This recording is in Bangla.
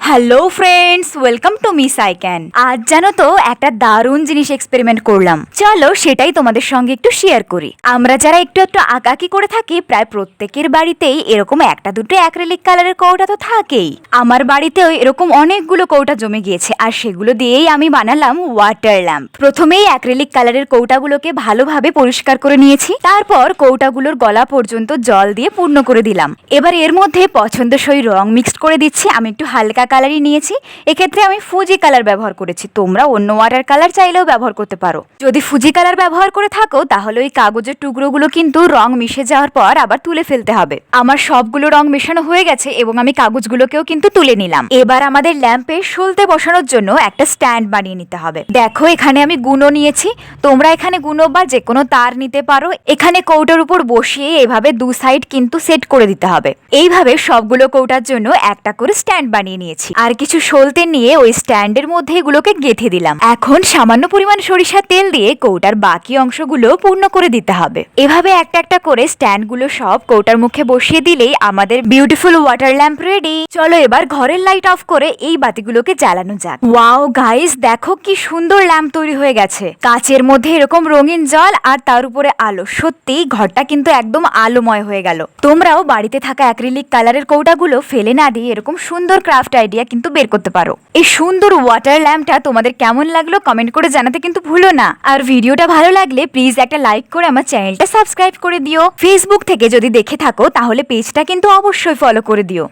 Hello friends, welcome to miss I can. আজ জানো তো একটা দারুণ জিনিস এক্সপেরিমেন্ট করলাম, চলো সেটাই তোমাদের সঙ্গে একটু শেয়ার করি। আমরা যারা একটু একটু আঁকাকি করে থাকি, প্রায় প্রত্যেকের বাড়িতেই এরকম একটা দুটো অ্যাক্রিলিক কালারের কৌটা তো থাকেই। আমার বাড়িতেও এরকম অনেকগুলো কৌটা জমে গিয়েছে, আর সেগুলো দিয়েই আমি বানালাম ওয়াটার ল্যাম্প। প্রথমেই অ্যাক্রিলিক কালারের কৌটাগুলোকে ভালোভাবে পরিষ্কার করে নিয়েছি, তারপর কৌটাগুলোর গলা পর্যন্ত জল দিয়ে পূর্ণ করে দিলাম। এবার এর মধ্যে পছন্দসই রং মিক্সড করে দিচ্ছি। আমি একটু হালকা কালারই নিয়েছি, এক্ষেত্রে আমি ফুজি কালার ব্যবহার করেছি। তোমরা অন্য ওয়াটার কালার চাইলেও ব্যবহার করতে পারো। যদি ফুজি কালার ব্যবহার করে থাকো তাহলে ওই কাগজের টুকরোগুলো কিন্তু রং মিশে যাওয়ার পর আবার তুলে ফেলতে হবে। আমার সবগুলো রং মেশানো হয়ে গেছে এবং আমি কাগজগুলোকেও কিন্তু তুলে নিলাম। এবার আমাদের ল্যাম্পে সলতে বসানোর জন্য একটা স্ট্যান্ড বানিয়ে নিতে হবে। দেখো এখানে আমি গুনো নিয়েছি, তোমরা এখানে গুনো বা যে কোনো তার নিতে পারো। এখানে কৌটার উপর বসিয়ে এভাবে দু সাইড কিন্তু সেট করে দিতে হবে। এইভাবে সবগুলো কৌটার জন্য একটা করে স্ট্যান্ড বানিয়ে নিয়েছি, আর কিছু সলতে নিয়ে ওই স্ট্যান্ডের মধ্যে এগুলোকে গেঁথে দিলাম। এখন সামান্য পরিমাণ সরিষার তেল দিয়ে কৌটার বাকি অংশগুলো পূর্ণ করে দিতে হবে। এভাবে একটা একটা করে স্ট্যান্ডগুলো সব কৌটার মুখে বসিয়ে দিলেই আমাদের বিউটিফুল ওয়াটার ল্যাম্প রেডি। চলো এবার ঘরের লাইট অফ করে এই বাতিগুলোকে জ্বালানো যাক। ওয়াও গাইস, দেখো কি সুন্দর ল্যাম্প তৈরি হয়ে গেছে। কাচের মধ্যে এরকম রঙিন জল আর তার উপরে আলো, সত্যি ঘরটা কিন্তু একদম আলোময় হয়ে গেল। তোমরাও বাড়িতে থাকা অ্যাক্রিলিক কালারের কৌটাগুলো ফেলে না দিয়ে এরকম সুন্দর ক্রাফট আইডিয়া কিন্তু বের করতে পারো। এই সুন্দর ওয়াটার ল্যাম্পটা তোমাদের কেমন লাগলো কমেন্ট করে জানাতে কিন্তু ভুলো না। আর ভিডিওটা ভালো লাগলে প্লিজ একটা লাইক করে আমার চ্যানেলটা সাবস্ক্রাইব করে দিও। ফেসবুক থেকে যদি দেখে থাকো তাহলে পেজটা কিন্তু অবশ্যই ফলো করে দিও।